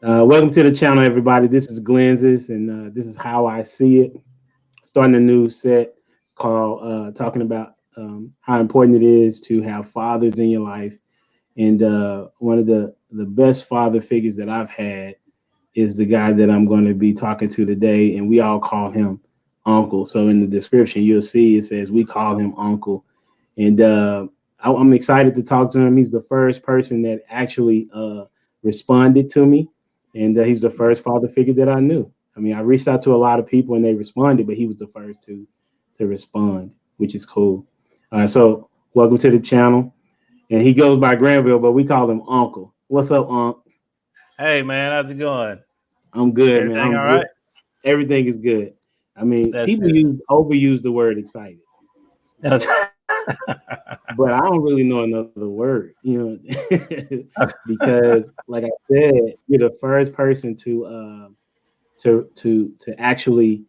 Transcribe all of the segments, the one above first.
Welcome to the channel, everybody. This is Glenz's, and this is how I see it. Starting a new set called talking about how important it is to have fathers in your life. And one of the best father figures that I've had is the guy that I'm going to be talking to today, and we all call him Uncle. So in the description, you'll see it says we call him Uncle, and I'm excited to talk to him. He's the first person that actually responded to me, and he's the first father figure that I knew. I mean, I reached out to a lot of people and they responded, but he was the first to respond, which is cool. So welcome to the channel. And he goes by Granville, but we call him Uncle. What's up, Unc? Hey man, how's it going? I'm good, man. Everything I'm all good. right? Everything is good. I mean, That's people good. overuse the word excited, but I don't really know another word, because like I said, you're the first person to actually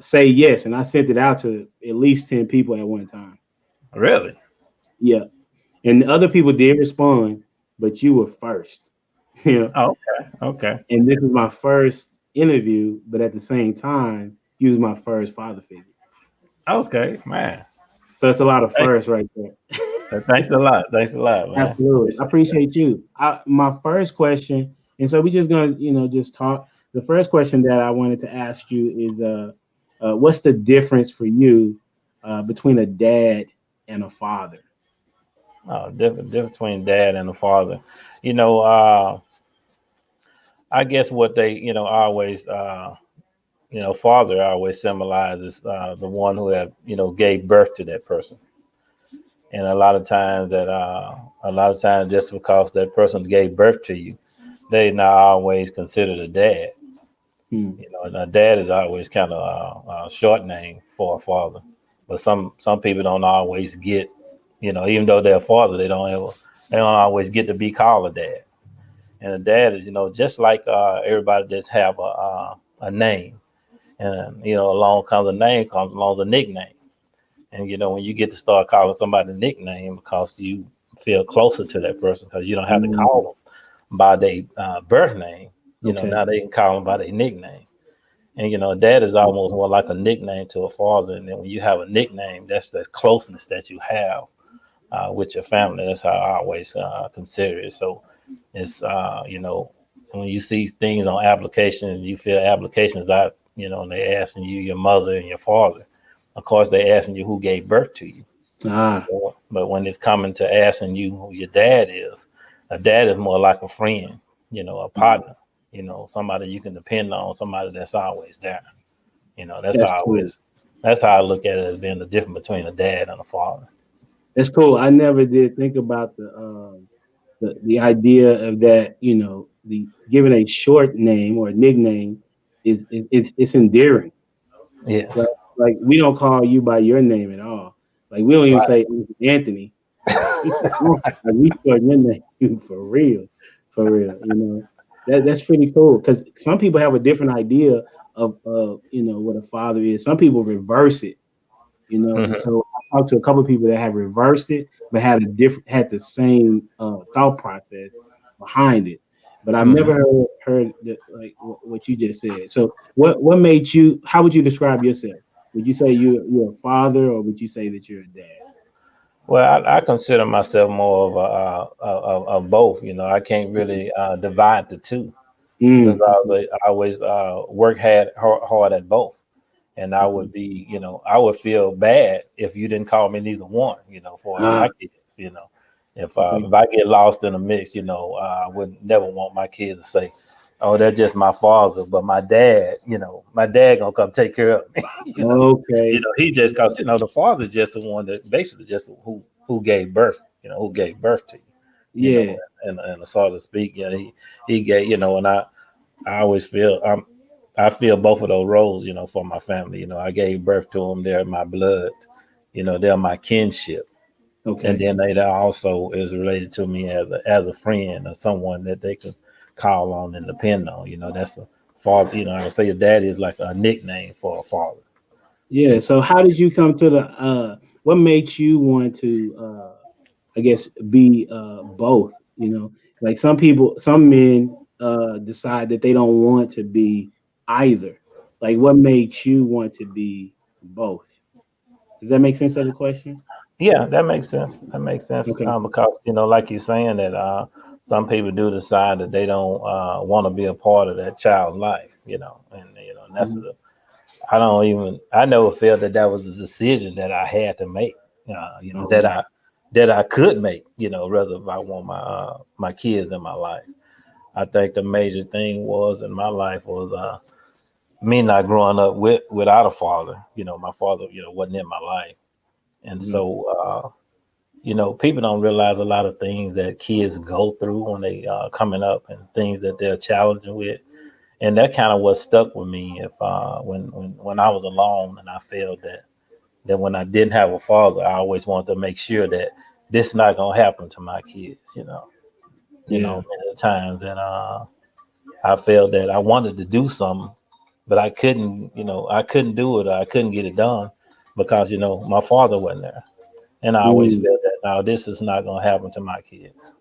say yes, and I sent it out to at least 10 people at one time. Really? Yeah, and the other people did respond, but you were first. You know, Oh, okay. Okay. and this is my first interview, but at the same time, you was my first father figure. Okay, man. So it's a lot of Thank, firsts right there. thanks a lot. Thanks a lot, man. Absolutely. I Appreciate that. appreciate you. My first question, and so we just gonna, just talk. The first question that I wanted to ask you is, what's the difference for you between a dad and a father? Oh, difference between dad and the father. You know, I guess what they, always, father always symbolizes the one who have, gave birth to that person. And a lot of times, just because that person gave birth to you, they not always considered a dad. Hmm. And a dad is always kind of a short name for a father. But some people don't always get, even though they're a father, they don't always get to be called a dad. And a dad is, just like everybody just have a name, and along comes a name, comes along the nickname. And when you get to start calling somebody a nickname because you feel closer to that person because you don't have to call Mm, them by their birth name. okay. Now they can call them by their nickname. And dad is almost more like a nickname to a father. And then when you have a nickname, that's the closeness that you have with your family. That's how I always consider it. So it's when you see things on applications, you fill applications out, and they asking you your mother and your father. Of course, they asking you who gave birth to you. Ah, But when it's coming to asking you who your dad is, a dad is more like a friend, a partner, somebody you can depend on, somebody that's always there. That's how that's I cool. always, that's how I look at it as being the difference between a dad and a father. That's cool. I never did think about the idea of that. The giving a short name or a nickname it's endearing. Yeah, Right? Like we don't call you by your name at all. Like we don't even right. say Uncle Anthony. We say Uncle. Like we shorten your name for real, for real. That's pretty cool because some people have a different idea of what a father is. Some people reverse it. And Hmm. so I talked to a couple of people that have reversed it, but had the same thought process behind it. But I've Hmm. never heard like what you just said. So what made you? How would you describe yourself? Would you say you're a father, or would you say that you're a dad? Well, I consider myself more of of both. I can't really divide the two because Okay. I always work hard at both. And I would Okay. be, I would feel bad if you didn't call me neither one, for Ah, my kids. okay. If I get lost in the mix, I would never want my kids to say, "Oh, that's just my father," but my dad gonna come take care of me. Okay. He just cause the father just the one that basically just who gave birth, who gave birth to you, Yeah. and so to speak, he gave, and I always feel I feel both of those roles, for my family. I gave birth to them. They're my blood. They're my kinship, and Okay. then they also is related to me as a friend or someone that they can call on and depend on. That's a father. I would say your dad is like a nickname for a father. Yeah. So how did you come to the? What made you want to? I guess be both. Like some people, some men decide that they don't want to be either? Like, what made you want to be both? Does that make sense of the question? Yeah, that makes sense. That makes sense Okay. because like you're saying that some people do decide that they don't want to be a part of that child's life. And that's Mhm. the I don't even I never felt that that was a decision that I had to make. That Okay. I could make. Rather if I want my kids in my life. I think the major thing was in my life was me not growing up without a father. My father wasn't in my life, and Mhm. so. People don't realize a lot of things that kids go through when they coming up and things that they're challenging with, and that kind of what stuck with me. If when I was alone and I felt that when I didn't have a father, I always wanted to make sure that this not gonna happen to my kids. Yeah. Many times, and I felt that I wanted to do something, but I couldn't. I couldn't do it. Or I couldn't get it done because my father wasn't there. And I always Mm, felt that now this is not gonna happen to my kids.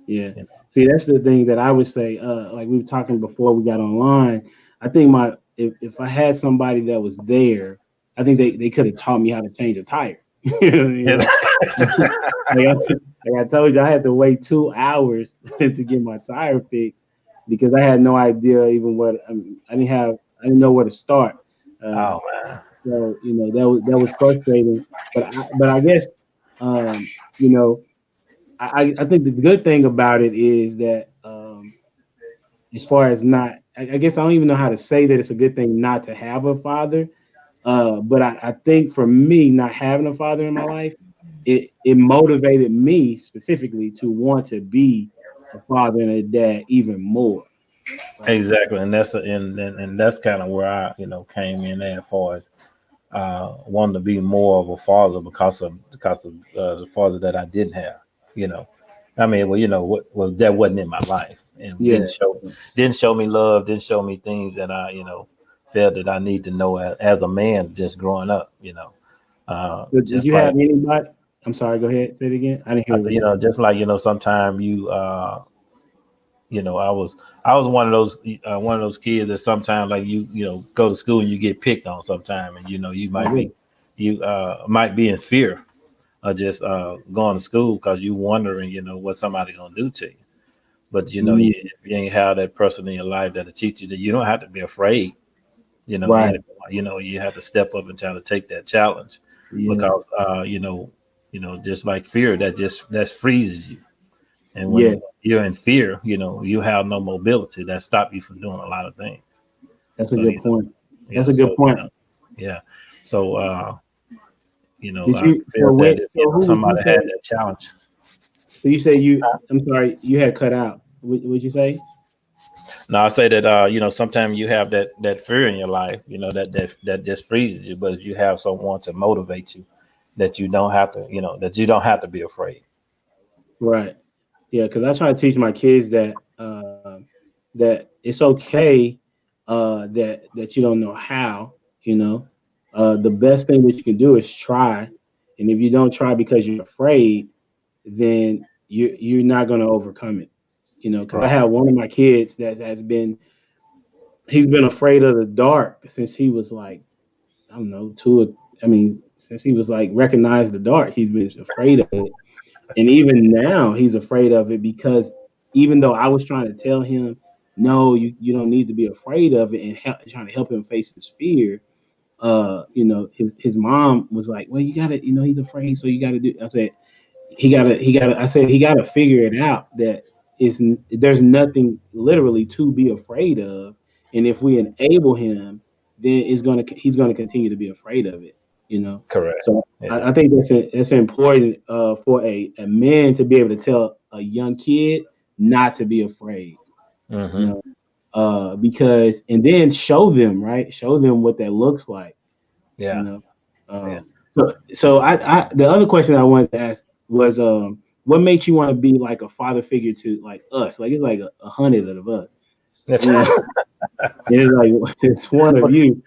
yeah. You know. See, that's the thing that I would say. Like we were talking before we got online. I think if I had somebody that was there, I think they could have taught me how to change a tire. You Yeah. know, like I told you, I had to wait 2 hours to get my tire fixed because I had no idea even what I didn't know where to start. Uh, Oh man. so that was frustrating. But I guess um, you know I think the good thing about it is that as far as not, I guess I don't even know how to say that it's a good thing not to have a father. But I think for me, not having a father in my life, it motivated me specifically to want to be a father and a dad even more. Right. Exactly, and and that's kind of where I came in at as far as wanting to be more of a father because of the father that I didn't have. You know, I mean, well, what well that wasn't in my life and Yeah. didn't show me love, didn't show me things that I felt that I need to know as a man just growing up. Did Just you have like anybody? I'm sorry. Go ahead. Say it again. I didn't hear what you said. just like sometimes I was one of those kids that sometimes like go to school and you get picked on sometime and you Oh, might be really? in fear of just going to school because you wondering what somebody gonna do to you. But Mm, if you ain't have that person in your life that'll teach you that you don't have to be afraid right. anymore. You have to step up and try to take that challenge Yeah. because just like fear that freezes you. And Yeah. when you're in fear, you have no mobility that stop you from doing a lot of things. That's a So good point. That's a good so point. yeah. So Did I you? So feel that when? if So who would you somebody had say? that challenge, So you say you? I'm sorry. You had cut out. Would you say? now I say that sometimes you have that fear in your life, that just freezes you. But if you have someone to motivate you, that you don't have to be afraid. Right. Yeah. Because I try to teach my kids that it's okay that you don't know how. You know, the best thing that you can do is try, and if you don't try because you're afraid, then you're not going to overcome it. Because I Right. have one of my kids that he's been afraid of the dark since he was like, I don't know, I mean, since he was like recognized the dark, he's been afraid of it. And even now he's afraid of it because even though I was trying to tell him, no, you don't need to be afraid of it and trying to help him face his fear, his mom was like, well, you gotta, he's afraid, so you gotta do. I said, he gotta. I said he gotta figure it out that there's nothing literally to be afraid of, and if we enable him, then he's gonna continue to be afraid of it. You know, Correct. so Yeah. I think that's important for a man to be able to tell a young kid not to be afraid. You Hmm. know, because and then show them show them what that looks like. You Yeah. know, Yeah. so I the other question I wanted to ask was what makes you want to be like a father figure to like us? Like it's like a hundred of us. That's You know, it's like it's one of you.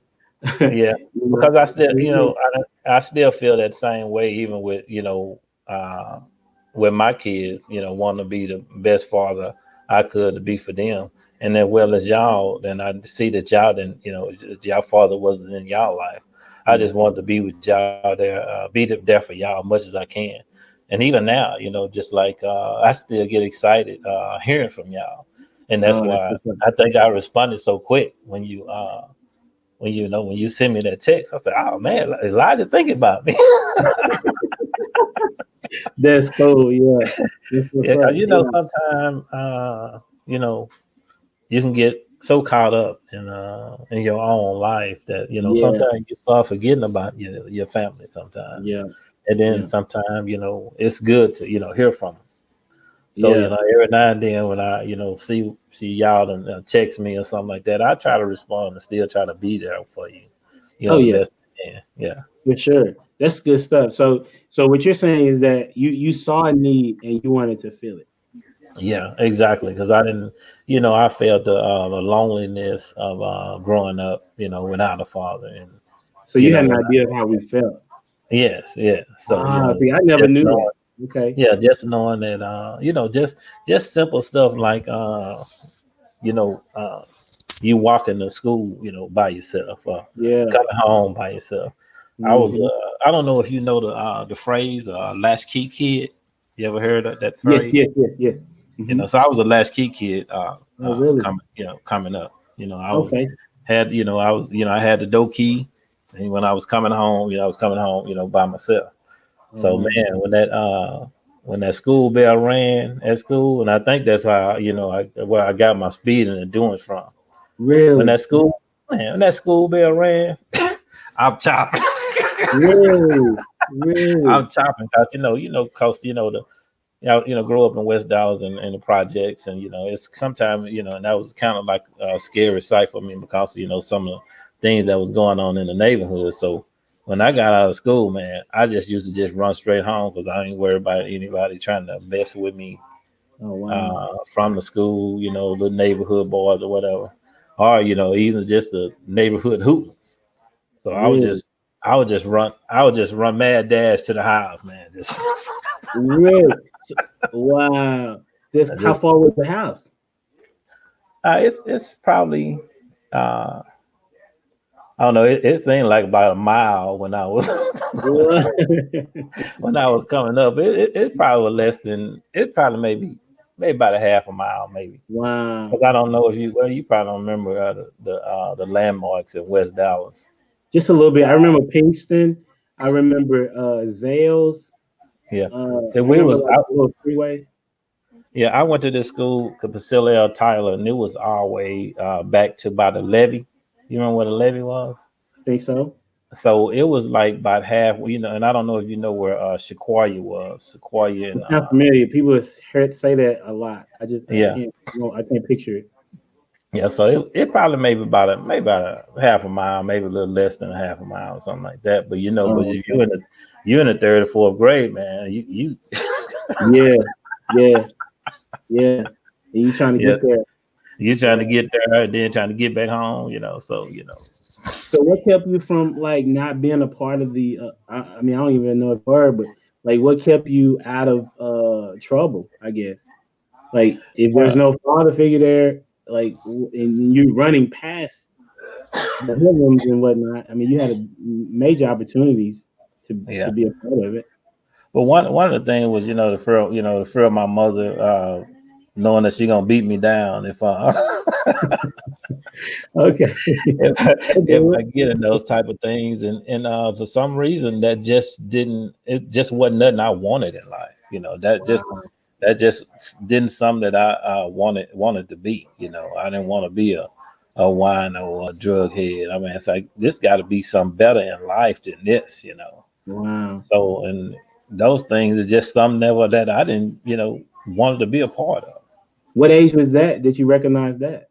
yeah. You know, Because I still, so I still feel that same way, even with with my kids, want to be the best father I could to be for them. And as well as y'all, then I see that y'all didn't, y'all father wasn't in y'all life. I Yeah. just wanted to be with y'all there, be there for y'all as much as I can. And even now, just like I still get excited hearing from y'all, and that's Oh, that's why what's up. I think I responded so quick when you send me that text. I said, "Oh man, Elijah thinking about me." That's cool. Yeah. That's what's Yeah, up. 'cause Yeah. sometimes you know you can get so caught up in your own life that Yeah. sometimes you start forgetting about your family sometimes, Yeah. and then Yeah. sometimes it's good to hear from them. So Yeah. every now and then when I see y'all and text me or something like that, I try to respond and still try to be there for you, Oh the yeah. best I can. Yeah. For sure. That's good stuff. So what you're saying is that you saw a need and you wanted to fill it. Yeah, exactly. Because I didn't, I felt the loneliness of growing up, without a father, and So you had an when idea of how we felt. yes, yes. So Ah, see, I never just knew that. knowing, Okay. yeah, just knowing that, just simple stuff like, you know, uh, you walking to school, by yourself, Yeah. coming home by yourself. Hmm. I don't know if you know the phrase, latchkey kid. You ever heard of that Yes, phrase? yes, yes, yes. Hmm. So I was a latchkey kid, Oh, really? coming up. Okay. I had the door key, and when I was coming home, I was coming home, by myself. Oh, So wow. man, when that school bell rang at school, and I think that's how where I got my speed and endurance from. When Really? when that school bell rang, I'm chopping. Really? Really? I'm chopping because cause the grow up in West Dallas and the projects, and it's sometimes and that was kind of like a scary sight for me because some of the things that was going on in the neighborhood. So when I got out of school, man, I just used to just run straight home because I ain't worried about anybody trying to mess with me Oh, wow. from the school, the neighborhood boys or whatever, or even just the neighborhood hooters. So Really? I would just run mad dash to the house, man. Just, Really? So, wow. This I how just far was the house? it's probably uh I don't know. It seemed like about a mile when I was What? when I was coming up. It probably was less than it probably maybe about a half a mile maybe. Wow. Because I don't know if you probably don't remember the landmarks in West Dallas. Just a little bit. I remember Pinkston. I remember Zales. Yeah. So I we remember was like out. the little freeway. Yeah, I went to this school, Priscilla L. Tyler, and it was our way back to by the levee. You remember what a levee was? I think so. So it was like about half, and I don't know if you know where Sequoia was. Sequoia It and sounds familiar. People have heard say that a lot. I yeah, can't. No, I can't picture it. yeah. So it probably maybe about a half a mile, maybe a little less than a half a mile, or something like that. But but Oh, if okay. you're in the third or fourth grade, man, you Yeah, yeah, yeah. And you trying to yeah, get there? you're trying Yeah. to get there and then trying to get back home, So So what kept you from like not being a part of the? I mean, I don't even know if word, but like, what kept you out of trouble? I guess. Like, if there's uh, no father figure there, like, and you running past the hoodlums and whatnot. I mean, you had a major opportunities to yeah. be a part of it. But one of the things was the fear of my mother knowing that she gonna beat me down Okay. if I Okay. get in those type of things, and for some reason that just didn't it just wasn't nothing I wanted in life. Wow. That just didn't something that I wanted to be. I didn't want to be a wine or a drug head. I mean, it's like this got to be something better in life than this. Wow. So and those things are just some never that I didn't wanted to be a part of. What age was that? Did you recognize that?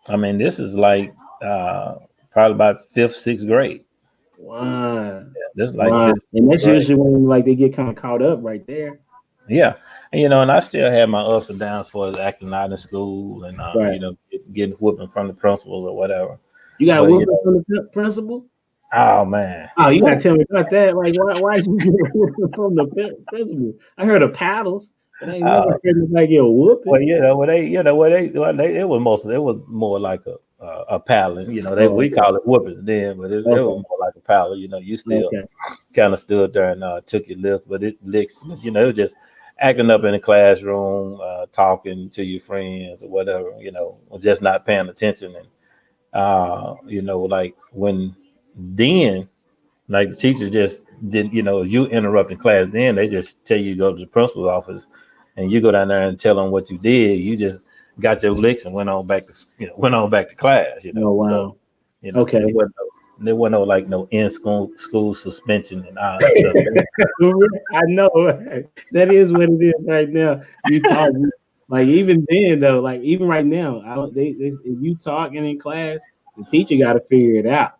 I mean, this is like uh, probably about fifth, sixth grade. Wow. This is like Wow. fifth, And sixth that's grade. usually when like they get kind of caught up right there. Yeah, and I still had my ups and downs for acting out in school and Right. getting whooping from the principals or whatever. You got But whooping from the principal? oh man, Oh, you gotta tell me about that. Like, why did you get a whooping from the principal? I heard of paddles. It ain't never feeling like you're whooping. Well, it was mostly, it was more like a paddling. Oh, We call it whooping then, but it was okay, more like a paddle. You still okay. kind of stood there and took your lift, but it licks. It was just acting up in the classroom, talking to your friends or whatever. Or just not paying attention. And like when then like the teacher just didn't, you interrupting class, then they just tell you to go to the principal's office, and you go down there and tell them what you did. You just got your licks and went on back to class. Oh So wow. there Okay. wasn't no like no in school suspension and all that stuff. I know that is what it is right now. You talk like even then though, like even right now, I don't. If you talking in class, the teacher got to figure it out.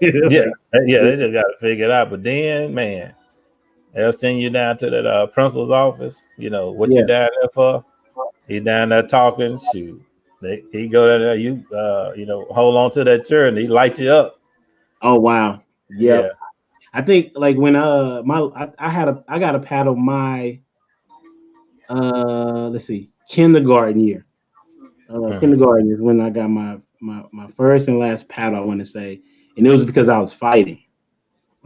Yeah, Like, yeah, they just got to figure it out. But then, man, they'll send you down to that principal's office. What you yeah. down there for? He down there talking. Shoot, he go down there. You hold on to that chair and he light you up. Oh wow. Yeah. Yep. I think like when I got to paddle my let's see kindergarten year. Hmm. Kindergarten is when I got my first and last paddle. I want to say, and it was because I was fighting.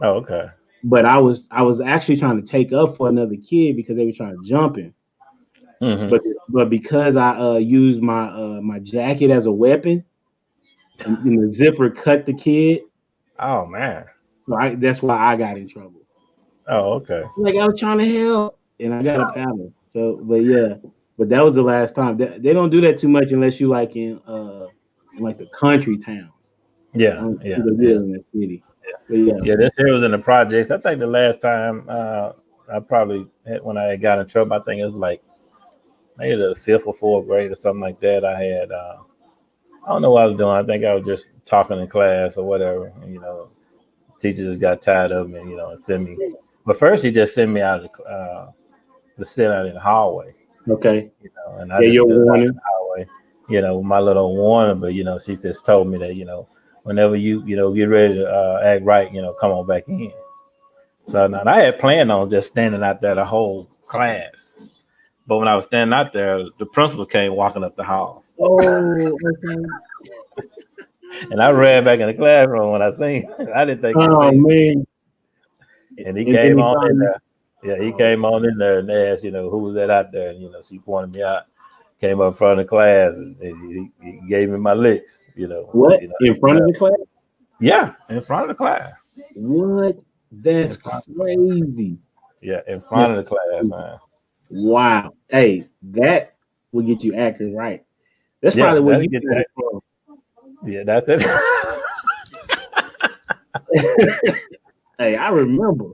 Oh, okay. But I was actually trying to take up for another kid because they were trying to jump him. Hmm. But because I used my jacket as a weapon and the zipper cut the kid, Oh man. so that's why I got in trouble. Oh, okay. Like I was trying to help and I got a paddle. So but yeah, but that was the last time. They don't do that too much unless you like in like the country towns. I Yeah, don't yeah, think they do yeah, it in the city. But yeah. yeah. This here was in the projects. I think the last time I probably had, when I got in trouble, I think it was like maybe the fifth or fourth grade or something like that. I had I don't know what I was doing. I think I was just talking in class or whatever. And, teacher just got tired of me, and sent me. But first, he just sent me out of to sit out in the hallway, Okay. and I Yeah, just you're stood out in warning. the hallway, with my little warning. But she just told me that whenever you get ready to act right, come on back in. So now I had planned on just standing out there the whole class. But when I was standing out there, the principal came walking up the hall, Oh, okay. and I ran back in the classroom when I seen. I didn't think he Oh seen me. man. And he And then came he on in finally. there. Yeah, he Oh, came on in there and asked, who was that out there? And, she pointed me out. Came up in front of the class and he gave me my licks. what in front of the class? Yeah, in front of the class. What? In That's front of the class. crazy. Yeah, in That's front of the class, crazy. man. Wow. Hey, that will get you acting right. That's Yeah, probably where that's you get got that. it from. Yeah, that's it. Hey, I remember.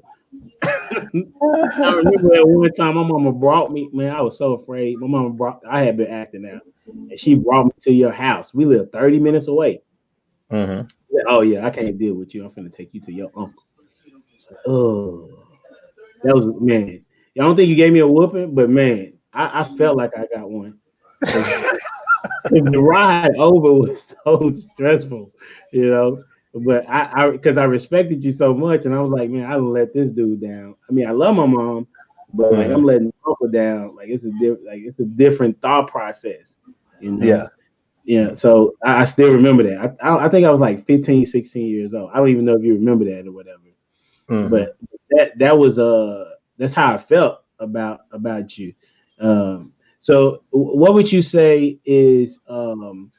I remember at one time my mama brought me. Man, I was so afraid. My mama brought. I had been acting out, and she brought me to your house. We live 30 minutes away. Hmm. Oh yeah, I can't deal with you. I'm finna take you to your uncle. Oh, that was man. I don't think you gave me a whooping, but man, I felt like I got one because the ride over was so stressful, you know. But I because I respected you so much, and I was like, man, I don't let this dude down. I mean, I love my mom, but like I'm Hmm. letting uncle down. Like it's a different thought process, you know. Yeah. Yeah, so I still remember that. I think I was like 15, 16 years old. I don't even know if you remember that or whatever. Hmm. But that was that's how I felt about you. So what would you say is the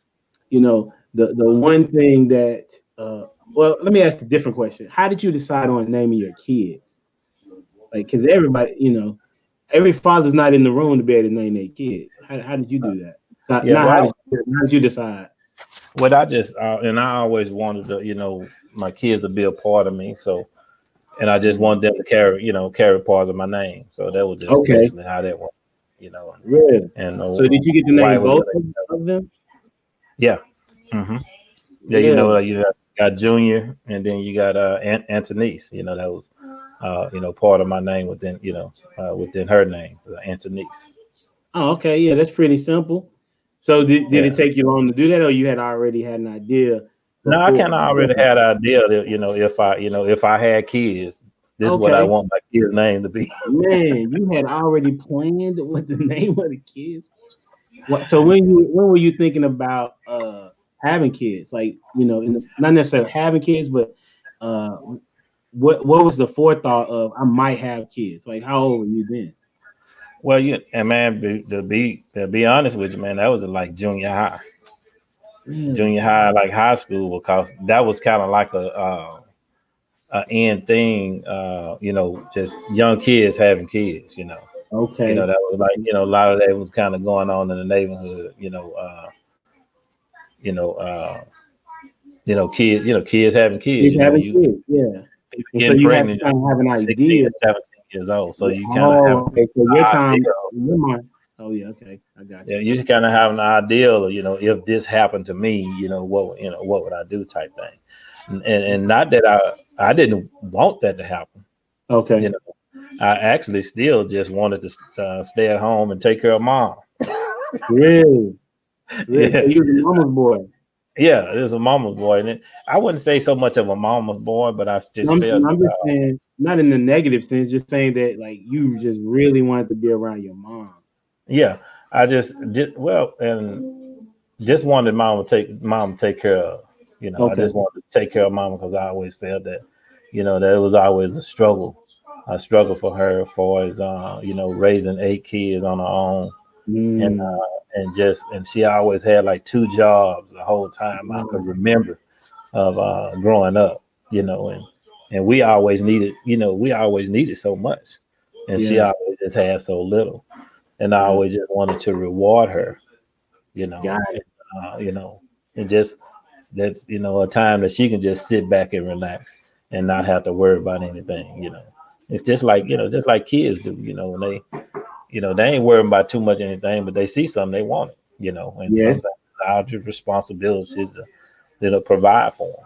one thing that well, let me ask a different question. How did you decide on naming your kids? Like, because everybody, every father's not in the room to be able to name their kids. How did you do that? So Yeah. now, Well, how did you decide? what I just and I always wanted to, my kids to be a part of me. So, and I just wanted them to carry parts of my name. So that was just Okay, basically how that went. You know, really. and So did you get to why name was both it? of them? Yeah. Hmm. Yeah, Really? you got Junior, and then you got Antonice. That was part of my name within within her name, Antonice. Oh, okay. Yeah, that's pretty simple. So did Yeah. it take you long to do that, or you had already had an idea No, I before? kind of already had an idea that if I had kids, This is what I Okay. want my kid's name to be. Man, you had already planned what the name of the kids. What? So when were you thinking about having kids? Like not necessarily having kids, but uh, what was the forethought of I might have kids? Like how old were you then? Well, and man, to be honest with you, man, that was like Really? junior high, like high school, because that was kind of like a end thing. Just young kids having kids. Okay. That was like a lot of that was kind of going on in the neighborhood. You know, uh, kids having kids. Kids having kids, yeah. People And so getting you have to pregnant at kind of have an 16 idea. and 17 years old. So you kind of have Oh, okay. So your an time, idea. your mind. Oh yeah, okay. I got Yeah, you. you kind of have an idea of, if this happened to me, what would I do type thing. And not that I didn't want that to happen. You Okay. know, I actually still just wanted to stay at home and take care of mom. Really? Really? So Yeah, you was a mama's boy. yeah, it was a mama's boy, and I wouldn't say so much of a mama's boy, but I just felt, I'm just saying, not in the negative sense, just saying that like you just really wanted to be around your mom. yeah, I just did well, and just wanted mom to take care of. I Okay. just wanted to take care of mom because I always felt that, that it was always a struggle for her for as raising 8 kids on her own, and Mm, she always had like 2 jobs the whole time I could wow. remember of growing up, and we always needed so much, and she Yeah. always just had so little, and I Yeah. always just wanted to reward her, you know, Got and, it. and just that's a time that she can just sit back and relax and not have to worry about anything. It's just like kids do. When they ain't worrying about too much anything, but they see something they want it. And Yes. sometimes our responsibility is to provide for them.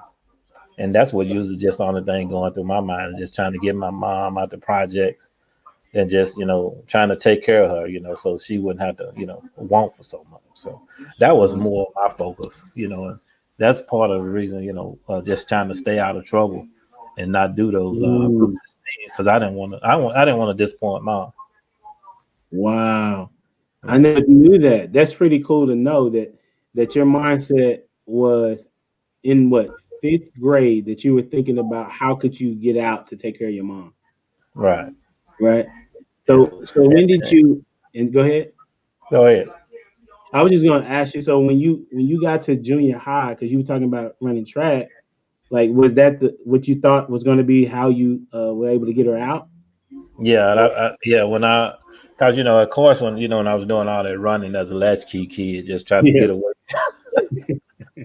And that's what usually just on the thing going through my mind, just trying to get my mom out the projects and just trying to take care of her, so she wouldn't have to want for so much. So that was Wow. more my focus, and that's part of the reason, just trying to stay out of trouble and not do those Mm, foolish things because I didn't want to disappoint mom. wow. I Yeah. never knew that. That's pretty cool to know that your mindset was in what fifth grade that you were thinking about how could you get out to take care of your mom, Right. right? Yeah. So when did you and go ahead? Go ahead. I was just gonna ask you. So when you got to junior high, because you were talking about running track, like was that what you thought was going to be how you were able to get her out? Yeah. Or Yeah. Because of course, when I was doing all that running as a latchkey kid, just trying to yeah, get away.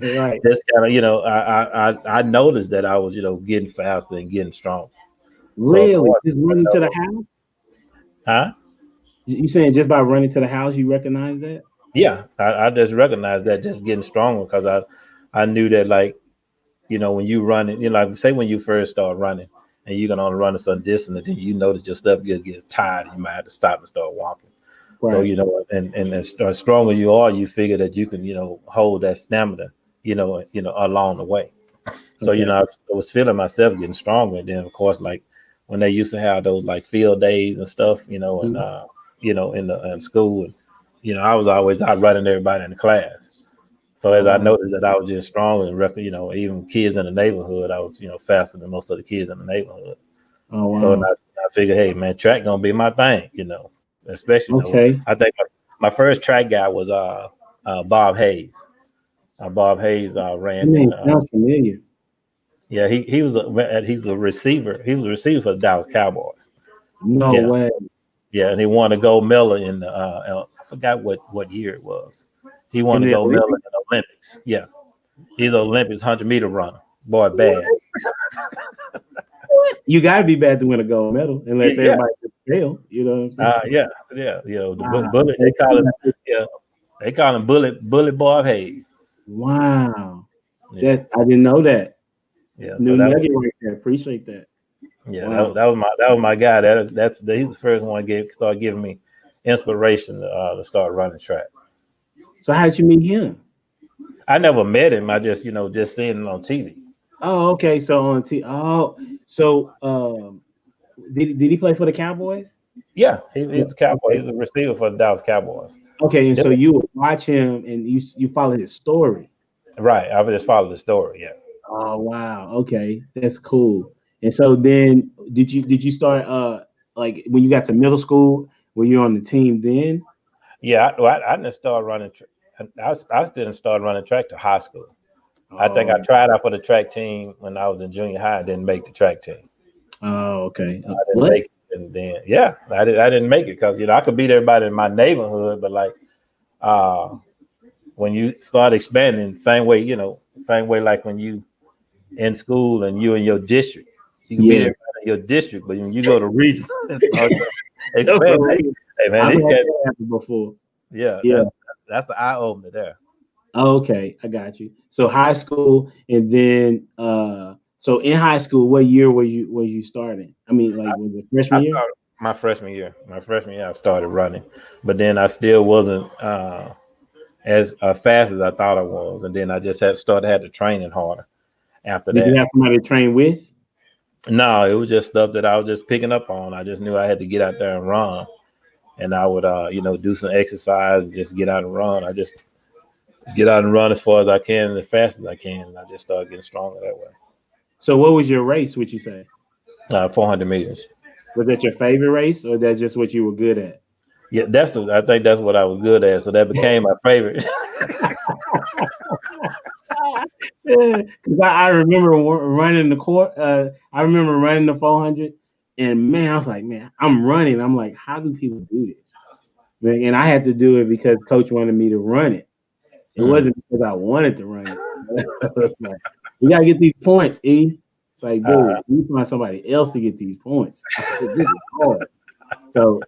right. Just kind of, I noticed that I was, getting faster and getting stronger. So of Really, course, just I running to the know, house? huh? You saying just by running to the house you recognize that? Yeah, I just recognized that just getting stronger because I knew that like when you run it, like say when you first start running and you're gonna only run a certain distance, and then you notice your stuff gets tired, you might have to stop and start walking. So Right. and as stronger you are, you figure that you can hold that stamina, along the way. So Okay. I was feeling myself getting stronger. And then of course, like when they used to have those like field days and stuff, and Mhm. in school, and I was always out running everybody in the class. So as I Oh, noticed that I was just stronger and even kids in the neighborhood, I was faster than most of the kids in the neighborhood. oh So and wow. I figured, hey man, track gonna be my thing, especially Okay. I think my first track guy was Bob Hayes. Bob Hayes That ran in name sounds familiar. yeah, he's a receiver. He was a receiver for the Dallas Cowboys. No Yeah, way. yeah, and he won a gold medal in the I forgot what year it was. He won In the the gold medal in Olympics? the Olympics. Yeah, he's an What? Olympics 100-meter runner. Boy, bad. What? What? You got to be bad to win a gold medal, unless Yeah, everybody just fail. You know what I'm saying? yeah, yeah. The Wow. bullet. They call him. Yeah, they call him Bullet Bob Hayes. Wow. Yeah, That I didn't know that. yeah. So New that was nugget right there. Appreciate that. yeah Wow. that was my guy. He's the first one to start giving me inspiration to start running track. So how'd you meet him? I never met him. I just seen him on TV. Oh, okay. So so Did he play for the Cowboys? Yeah, he's a Cowboy. Okay. He's a receiver for the Dallas Cowboys. Okay, and It so was- you would watch him and you follow his story. right. I would just follow the story. Yeah. Oh wow. Okay, that's cool. And so then, did you start like when you got to middle school? Were you on the team then? Yeah. I didn't start running. I didn't start running track to high school. I think I Oh, tried out for the track team when I was in junior high. I didn't make the track team. oh, okay. I didn't What? make it, and then yeah, I didn't make it because I could beat everybody in my neighborhood, but like uh, when you start expanding, same way like when you in school and you in your district, you can beat Yes. everybody in your district, but when you go to region and start to So expand, hey man, I've had these guys, that happen before. yeah, Yeah. that's the eye opener there. Okay, I got you. So high school, and then so in high school, what year were you starting? I mean, like was it freshman I year? started my freshman year. My freshman year, I started running, but then I still wasn't as fast as I thought I was, and then I just had to training harder after Did you that. have somebody to train with? No, it was just stuff that I was just picking up on. I just knew I had to get out there and run, and I would do some exercise and just get out and run. I just get out and run as far as I can and as fast as I can, and I just started getting stronger that way. So what was your race? Would you say 400 meters. was that your favorite race, or that's just what you were good at? Yeah, I think that's what I was good at, so that became my favorite. Because I remember running the court. I remember running the 400, and man, I was like, man, I'm running. I'm like, how do people do this? Man, and I had to do it because coach wanted me to run it. It Mm. wasn't because I wanted to run it. It's like, we gotta get these points, E. It's like, dude, Uh, you find somebody else to get these points. I said, this is hard. So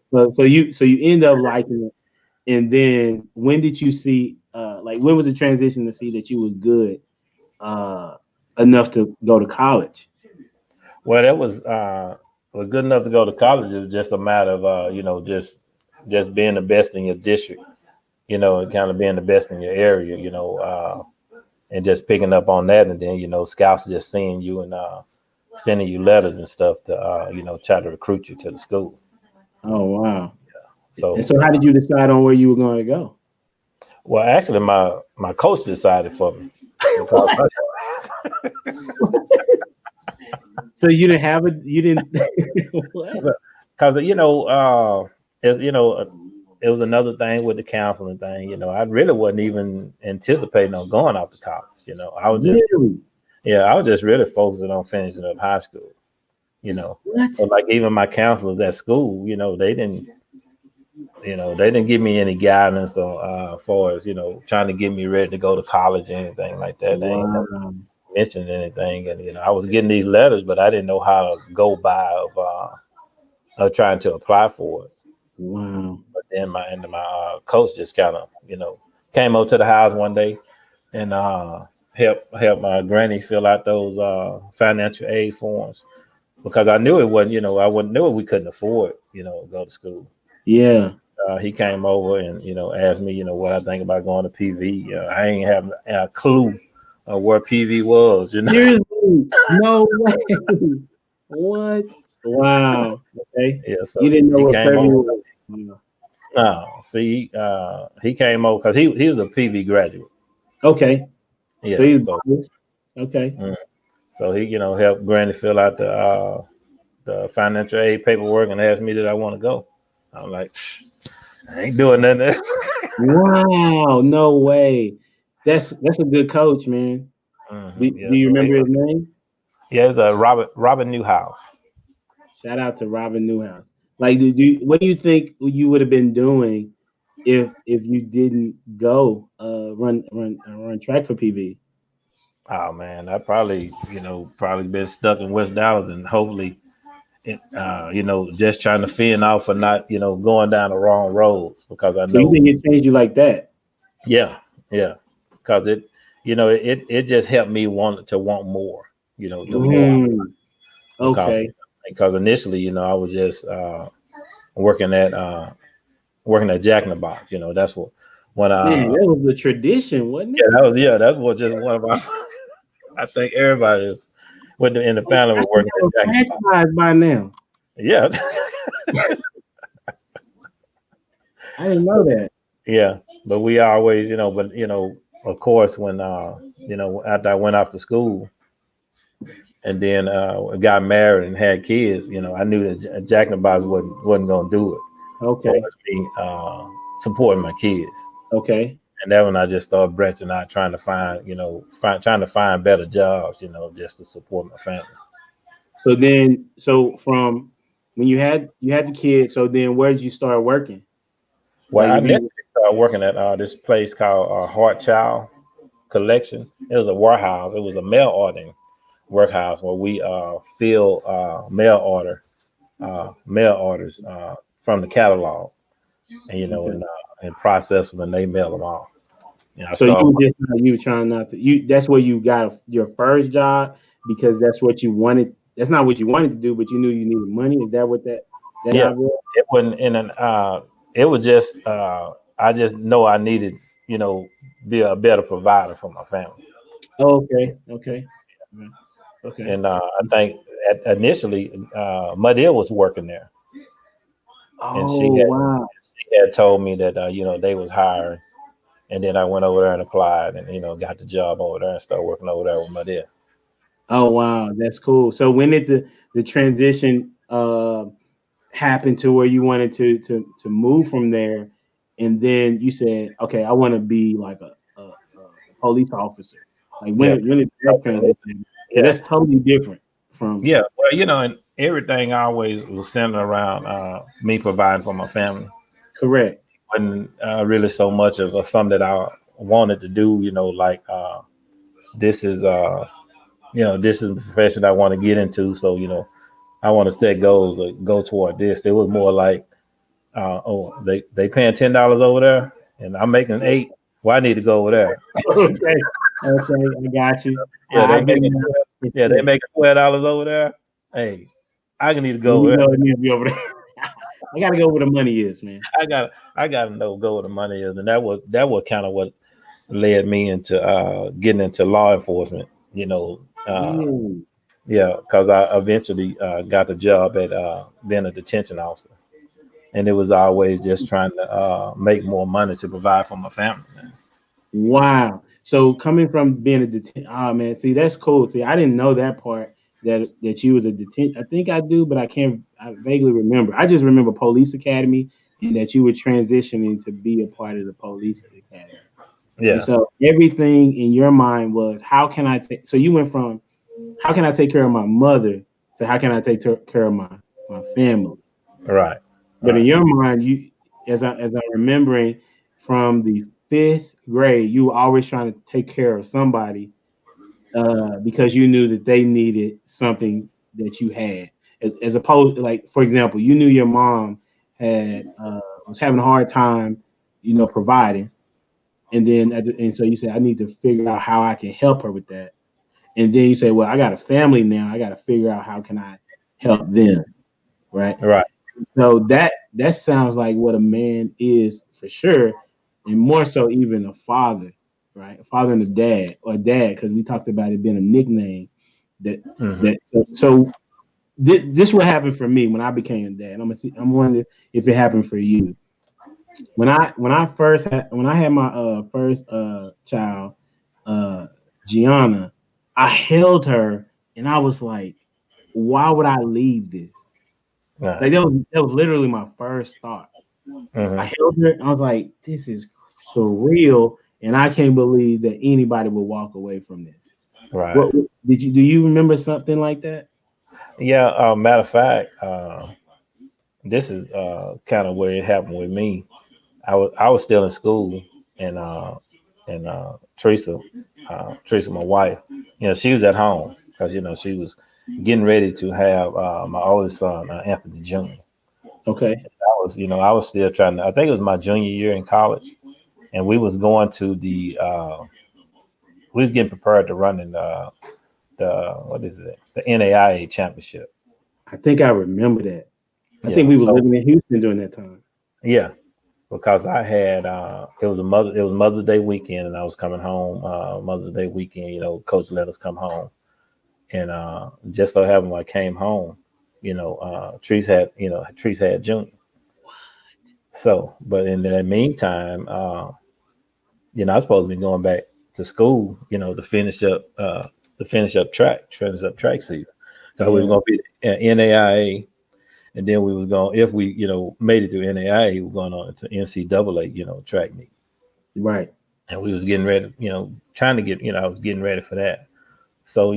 you end up liking it. And then when did you see like when was the transition to see that you was good uh enough to go to college? well, that was good enough to go to college. It was just a matter of just being the best in your district, and kind of being the best in your area, and just picking up on that, and then scouts just seeing you and sending you letters and stuff to try to recruit you to the school. Oh wow. And So so how did you decide on where you were going to go? well, actually, my coach decided for me because What? So you didn't have it, you didn't what? because it was another thing with the counseling thing. I really wasn't even anticipating on going off to college. I was just Really? yeah, I was just really focusing on finishing up high school. You know, What? but like even my counselors at school, they didn't give me any guidance on far as trying to get me ready to go to college or anything like that. They ain't never Wow. mentioned anything, and I was getting these letters, but I didn't know how to go by of trying to apply for it. Wow. But then my coach just kind of came over to the house one day and help my granny fill out those financial aid forms because I knew it wasn't I wouldn't knew we couldn't afford go to school. Yeah. He came over and asked me what I think about going to PV. I ain't have a clue where PV was. Seriously? No way. What? Wow. Okay. Yeah, so You didn't know he what came Prairie over. was. Wow. No, see, he came over because he was a PV graduate. Okay. So Yeah, he's so biased. Okay. mm, so he helped Granny fill out the financial aid paperwork and asked me did I want to go. I'm like, I ain't doing nothing else. Wow. No way. That's a good coach, man. Do Yeah, you so remember his name? it's a Robert Newhouse. Shout out to Robin Newhouse. Like, what do you think you would have been doing if you didn't go run track for PV? Oh man, I probably probably been stuck in West Dallas and hopefully just trying to fend off for not going down the wrong roads because I So you know think it changed you like that? yeah, yeah, because it just helped me want more, do more Mm, because okay. initially, I was just working at working at Jack in the Box. That's what when Man, that was the tradition, wasn't it? that's what just one of our. I think everybody is in the Oh, family I was think working that at was Jack in the Box. franchised by now. Yeah. I didn't know that. Yeah, but we always, but of course, when after I went off to school and then got married and had kids, I knew that Jack in the Box wasn't gonna do it for Okay. me supporting my kids. Okay. And that when I just started branching out, trying to find, trying to find better jobs, just to support my family. So then, so from when you had the kids, so then where did you start working? Well, Like I if initially you started working at this place called Heart Child Collection. It was a warehouse. It was a mail ordering warehouse where we fill mail orders from the catalog, and okay. and process them, and they mail them off. I So you started. were just you were trying not to you that's where you got your first job because that's what you wanted. That's not what you wanted to do, but you knew you needed money. Is that what that Yeah, job was? it wasn't in an. It was just. I just know I needed, you know, be a better provider for my family, Oh, okay. Okay. Mhm. Okay. and I think initially, Muddy was working there, and Oh wow. she had told me that they was hiring, and then I went over there and applied, and got the job over there and started working over there with Muddy. Oh wow. That's cool. So when did the transition happen to where you wanted to move from there, and then you said, okay, I want to be like a police officer. Like Yeah. when did that transition? Because Yeah. that's totally different from Yeah. Well, and everything always was centered around me providing for my family. correct. Wasn't really so much of something that I wanted to do, like this is, this is the profession I want to get into. So, I want to set goals or go toward this. It was more like, they paying $10 over there and I'm making 8. Well, I need to go over there. Okay, okay, I got you. Yeah, I've been there they before. making $12 over there. Hey, I need to Let go me over there. know it needs to be over there. I gotta go where the money is, man. I gotta know go where the money is, and that was kind of what led me into getting into law enforcement. Really? Yeah, because I eventually got the job at being a detention officer, and it was always just trying to make more money to provide for my family. Man. Wow. So coming from being a oh man, see that's cool. See, I didn't know that part that you was a detent. I think I do, but I can't. I vaguely remember. I just remember police academy and that you were transitioning to be a part of the police academy. And Yeah, so everything in your mind was how can I take? So you went from how can I take care of my mother to how can I take care of my family. right, But in right, your mind, you as I'm remembering from the fifth grade, you were always trying to take care of somebody because you knew that they needed something that you had. As opposed, like for example, you knew your mom had was having a hard time, providing, and then and so you said, I need to figure out how I can help her with that. And then you say, well, I got a family now. I got to figure out how can I help them, right? right, So that sounds like what a man is for sure, and more so even a father, right? A father and a dad, or a dad, because we talked about it being a nickname. That hmm so this what happened for me when I became a dad. I'm wondering if it happened for you. When I had my first child, uh Gianna, I held her and I was like, why would I leave this? Like right, that was literally my first thought. I hmm held her and I was like, this is surreal, and I can't believe that anybody would walk away from this. right. What do you remember something like that? Yeah. Matter of fact, this is kind of where it happened with me. I was still in school, and Teresa, my wife, she was at home because she was getting ready to have my oldest son, Anthony Jr. Okay. I was still trying to. I think it was my junior year in college, and we was going to we was getting prepared to run in the what is it, the NAIA championship. I think I remember that. I think Yeah, we were so living in Houston during that time. yeah, because I had it was Mother's Day weekend, and I was coming home Mother's Day weekend. Coach let us come home, and just so happened I came home. Treese had Junior. So, but in the meantime, I was supposed to be going back to school, finish up track season. So we were Yeah. going to be at NAIA, and then we was going, if we, made it through NAIA, we were going on to NCAA, track meet. Right. And we was getting ready, trying to get, I was getting ready for that. So,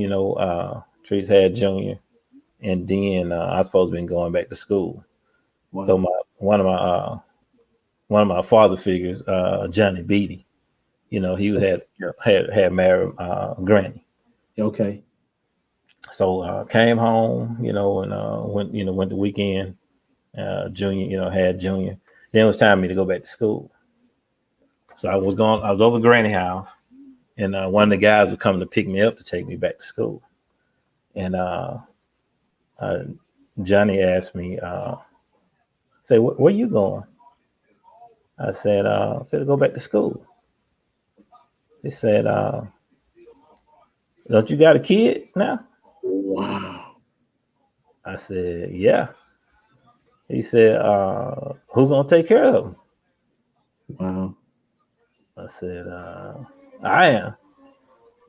Trees had Junior, and then I was supposed to be going back to school. So Wow. one of my father figures, Johnny Beatty, he had married Granny. Okay. So came home, and went the weekend. Junior, had Junior. Then it was time for me to go back to school. So I was over Granny house, and one of the guys was coming to pick me up to take me back to school. And uh, Johnny asked me, say, where you going? I said, I'm going to go back to school. He said, don't you got a kid now? Wow. I said, yeah. He said, who's going to take care of him? Wow. I said, I am.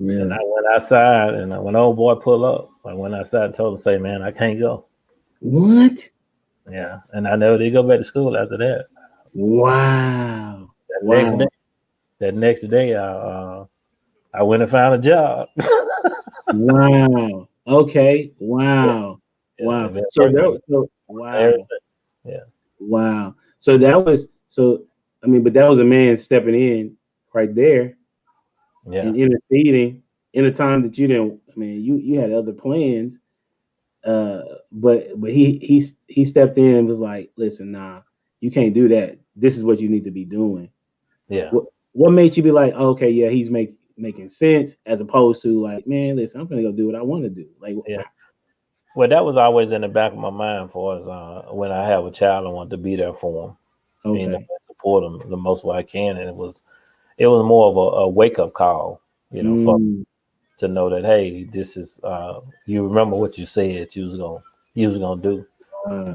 And I Really? went outside, and when old boy pulled up, I went outside and told him, say, man, I can't go. What? Yeah. And I never did go back to school after that. Wow. That next day, Wow. that next day, I went and found a job. Wow. Okay. Yeah. Wow. Yeah. Wow. And been So working that with so ever wow. since. Yeah. Wow. So that was so I mean, but that was a man stepping in right there Yeah. and interceding in a time that you didn't I mean, you had other plans. But he stepped in and was like, listen, nah, you can't do that. This is what you need to be doing. Yeah. What made you be like, oh, okay, yeah, he's making sense as opposed to like, man, listen, I'm gonna go do what I want to do. Like, Yeah. Well, that was always in the back of my mind for us. When I have a child, I want to be there for him, okay, support him the most way I can. And it was more of a wake up call, for mm, to know that, hey, this is you remember what you said you was gonna do.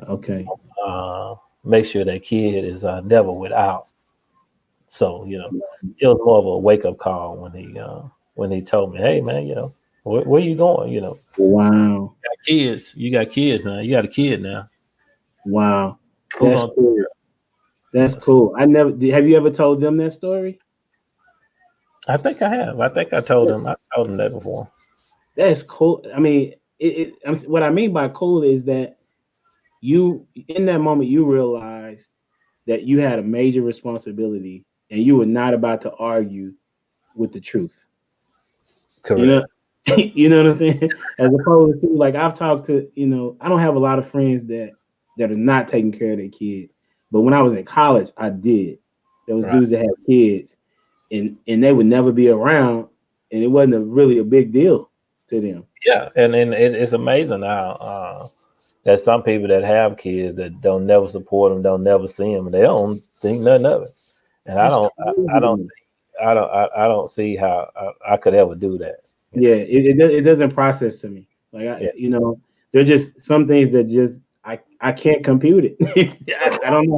okay, Uh, Make sure that kid is never without. So it was more of a wake up call when he told me, hey man, where you going? wow, You got kids now. You got a kid now. wow, Who that's gonna take cool. That's care? So cool. Have you ever told them that story? I think I have. I think I told him that before. That's cool. I mean, what I mean by cool is that you in that moment you realized that you had a major responsibility and you were not about to argue with the truth. You know, Correct. you know what I'm saying? As opposed to like I've talked to, I don't have a lot of friends that are not taking care of their kid. But when I was in college, I did. There was Right. dudes that had kids and they would never be around and it wasn't really a big deal to them. Yeah, and it's amazing now. There's some people that have kids that don't never support them, don't never see them, and they don't think nothing of it. And That's crazy I to don't me. see, I don't see how I could ever do that. You Yeah, know? it doesn't process to me. Like Yeah, there are just some things that just I can't compute it. I don't know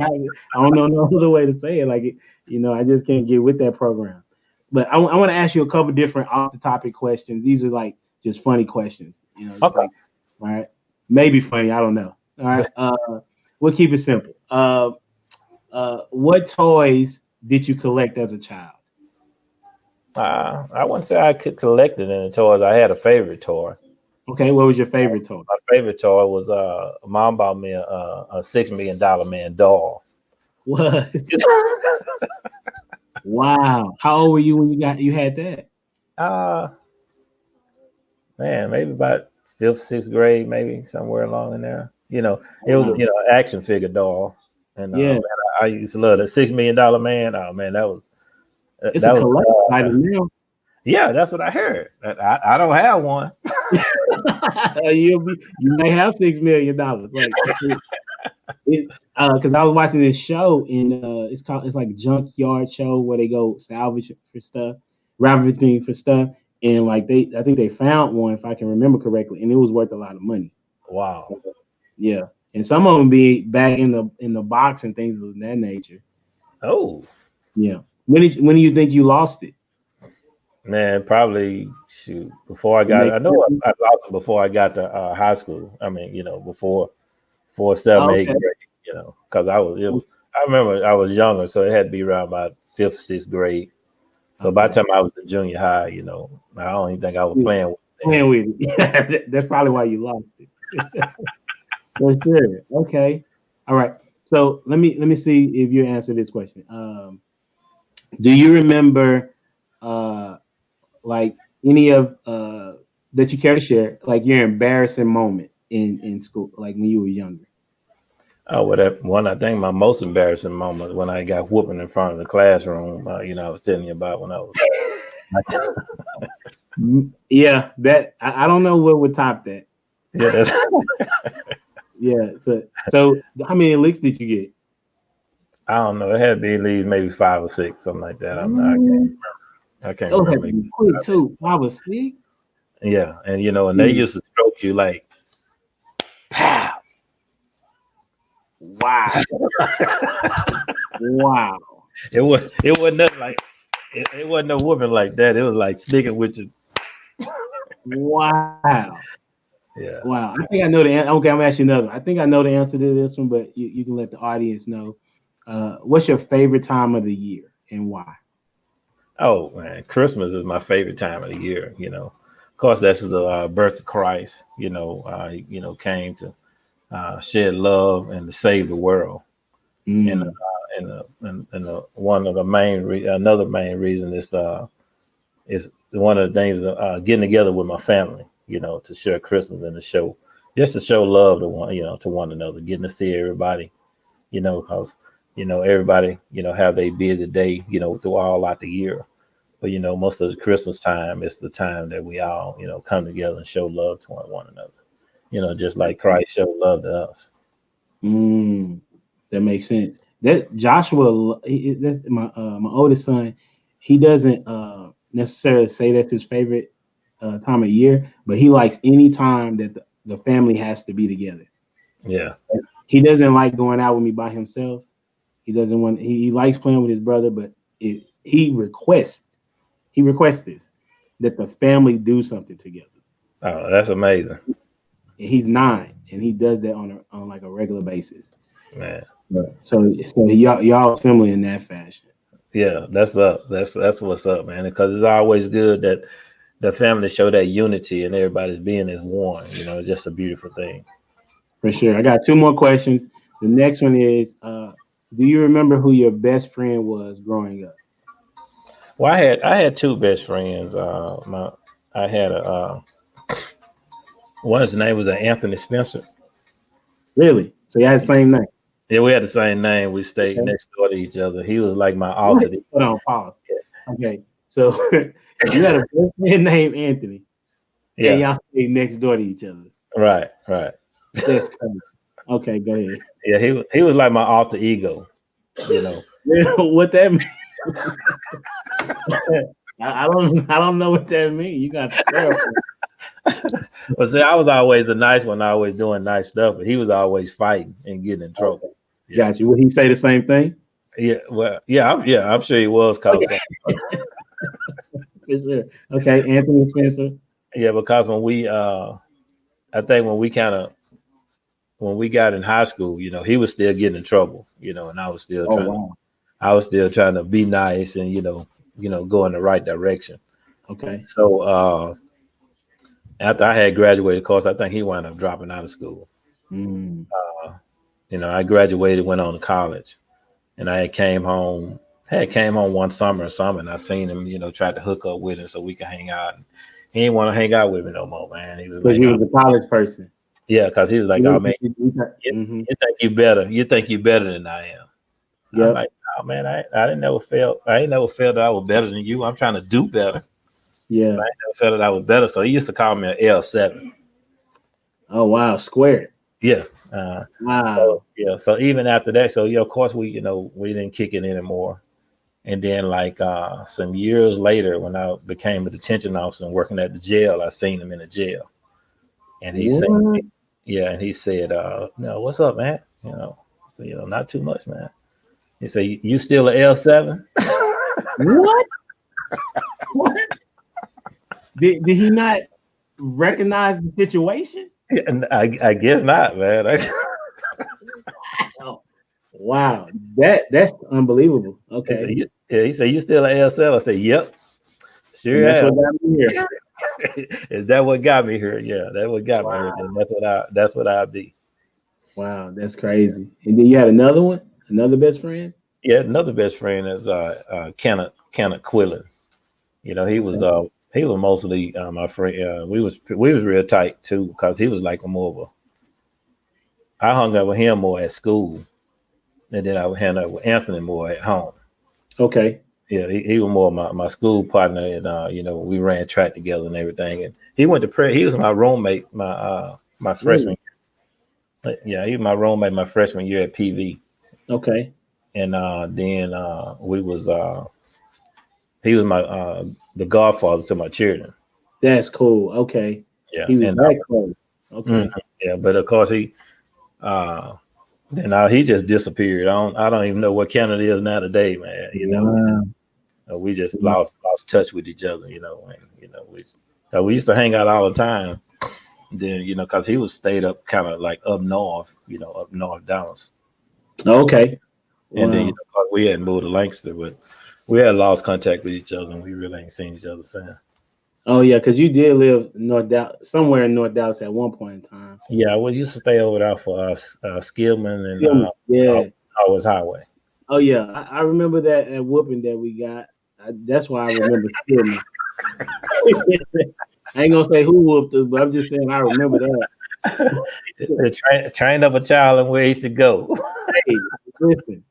I don't know no other way to say it. Like I just can't get with that program. But I want to ask you a couple different off the topic questions. These are like just funny questions. Just okay. like all right, maybe funny. I don't know. All right, we'll keep it simple. What toys did you collect as a child? I wouldn't say I could collect it in the toys. I had a favorite toy. Okay, what was your favorite toy? My favorite toy was mom bought me a $6 million man doll. What? Wow. How old were you when you had that? uh Man, maybe about fifth, sixth grade, maybe somewhere along in there. It was Wow. action figure doll, and Yeah. man, I used to love that $6 million man. Oh man, It's a that was collector item now. yeah, that's what I heard. I don't have one. You may have $6 million. Like because I was watching this show and it's like junkyard show where they go salvage for stuff, ravaging for stuff, and like I think they found one if I can remember correctly, and it was worth a lot of money. Wow. So Yeah, and some of them be back in the box and things of that nature. Oh Yeah. When do you think you lost it? man, probably shoot before I The got. next I know Christmas? I lost it before I got to high school. I mean, before seven, Oh, eighth okay. grade. Because I was it was. I remember I was younger, so it had to be around about fifth, sixth grade. So by the Okay. time I was in junior high, I don't even think I was Yeah, playing with it then. playing with it. That's probably why you lost it. For sure. Okay. All right. So let me see if you answer this question. Do you remember uh like any of that you care to share, like your embarrassing moment in school, like when you were younger? Oh, well, that one I think my most embarrassing moment when I got whooping in front of the classroom. I was telling you about when I was. Yeah, that I don't know what would top that. Yeah, that's. Yeah. So how many licks did you get? I don't know. It had to be at least maybe 5 or 6, something like that. Ooh, I can't those have remember. to be quick too. 5 or 6. Yeah, and they Mm, used to stroke you like, pow. wow. Wow. It wasn't nothing like it wasn't no woman like that. It was like sticking with you. Wow. Yeah. Wow. I think I know the answer. Okay, I'm gonna ask you another. I think I know the answer to this one, but you can let the audience know. What's your favorite time of the year and why? Oh man, Christmas is my favorite time of the year. Of course that's the birth of Christ. Came to shed love and to save the world. And Mm, one of the another main reason is one of the things getting together with my family. To share Christmas and to show just to show love to one another, getting to see everybody. Because everybody have their busy day. Through all out the year. But most of the Christmas time is the time that we all come together and show love to one another. Just like Christ showed love to us. mm, that makes sense. That Joshua, that's my oldest son. He doesn't necessarily say that's his favorite time of year, but he likes any time that the family has to be together. Yeah. He doesn't like going out with me by himself. He doesn't want. He likes playing with his brother, but he requests this that the family do something together. Oh, that's amazing, And he's 9, and he does that on like a regular basis. man. Right. So y'all similar in that fashion. Yeah, that's up. That's what's up, man. Because it's always good that the family show that unity and everybody's being as one. It's just a beautiful thing. For sure. I got two more questions. The next one is, do you remember who your best friend was growing up? Well, I had two best friends. I had a one's name was Anthony Spencer. Really? So you had the same name? Yeah, we had the same name. We stayed Okay. next door to each other. He was like my What? alternate. Hold on, pause. Okay. So you had a best friend named Anthony, and Yeah, y'all stayed next door to each other. right, right. That's crazy. Okay, go ahead. Yeah, he was like my alter ego. You know. What that mean? I don't know what that means. You got to clarify. But see, I was always the nice one, always doing nice stuff, but he was always fighting and getting in trouble. Okay. Yeah, Got you. Would he say the same thing? yeah. Well, I'm sure he was cause Okay, for sure. Okay, Anthony Spencer. yeah, because I think when we got in high school, he was still getting in trouble, and Oh wow. I was still trying to be nice and go in the right direction. Okay. So after I had graduated, of course, I think he wound up dropping out of school. Mm. I graduated, went on to college, and I came home one summer or something, and I seen him, tried to hook up with him so we could hang out. And he didn't want to hang out with me no more, man. He was Because like, you oh, was a college person. yeah, because he was like, oh man, Mm-hmm. you think you better, than I am. I'm Yep. like, oh man, I ain't never felt that I was better than you. I'm trying to do better. Yeah. But I ain't never felt that I was better. So he used to call me an L7. Oh wow. Square. Yeah. Uh, so Wow. yeah. So even after that, so of course we didn't kick it anymore. And then like some years later, when I became a detention officer and working at the jail, I seen him in the jail, and he seen me. What? Yeah, and he said, no, what's up, man? So not too much, man. He said, you still a L7? What? What? Did he not recognize the situation? And I guess not, man. Wow. Wow. That's unbelievable. He said, Okay. he said, you still a L7? I said, yep, And sure that's have. what got me here. Is that what got me here? Yeah, that what got me here. Wow. And that's what I'll be. Wow, that's crazy. And then you had another one, another best friend. Yeah, another best friend is Kenneth Quillins. He was mostly my friend. We was real tight too because he was like a more of a. I hung out with him more at school, and then I would hang out with Anthony more at home. Okay. Yeah, he was more my school partner, and we ran track together and everything. And he went to he was my roommate my freshman. Really? Yeah, he was my roommate my freshman year at PV, Okay. and then we was he was my the godfather to my children. That's cool. Okay. Yeah, He was and that close. mhm, Okay. yeah, but of course uh, he just disappeared. I don't even know what Canada is now today, man. Wow. We just lost touch with each other, and we used to hang out all the time. Then because he was stayed up kind of like up north, up north Dallas, Okay. and then Wow. 'cause we had moved to Lancaster, but we had lost contact with each other, and we really ain't seen each other since. Oh yeah, because you did live in North Dallas, somewhere in North Dallas at one point in time. Yeah, we used to stay over there for us, Skillman and Yeah. Yeah. Howard's Highway. Oh yeah, I remember that whooping that we got. That's why I remember filming. I ain't gonna say who whooped us, but I'm just saying I remember that. Train up a child in where he should go. Hey, listen,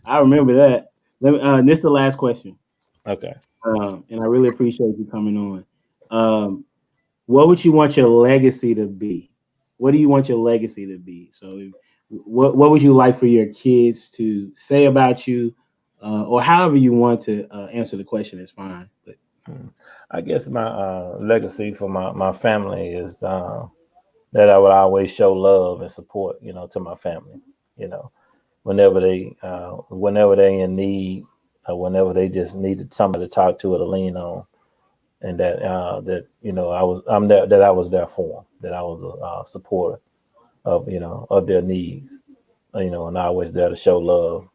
I remember that. This is the last question, Okay. and I really appreciate you coming on. Um, what would you want your legacy to be? What do you want your legacy to be? So, what would you like for your kids to say about you, or however you want to answer the question is fine. But I guess my legacy for my family is that I would always show love and support, to my family. You know, whenever they in need, or whenever they just needed somebody to talk to or to lean on, and that that I was there for them, that I was a supporter of their needs, and always there to show love,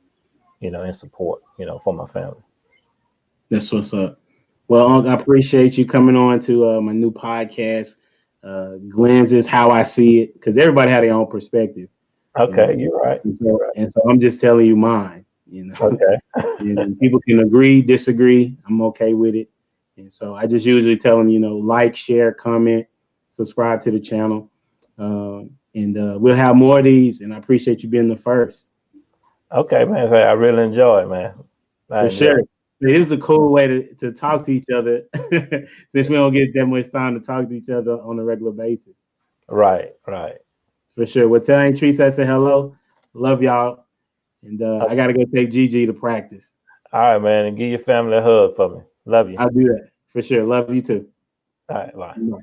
and support, for my family. that's what's up. Well, Unc, I appreciate you coming on to my new podcast. Glenn's is how I see it, because everybody had their own perspective, you Okay, know. you're right. And You're so, right. and so I'm just telling you mine, Okay. and people can agree, disagree. I'm okay with it. And so I just usually tell them, like, share, comment, subscribe to the channel. And we'll have more of these. And I appreciate you being the first. Okay, man. So I really enjoy it, man. I For enjoy sure. it. It was a cool way to talk to each other since we don't get that much time to talk to each other on a regular basis. Right, right. For sure. Well, tell Aunt Teresa I said hello. Love y'all. And I Okay. got to go take Gigi to practice. All right, man. And give your family a hug for me. Love you. I'll do that. For sure. Love you too. All right, bye. Bye.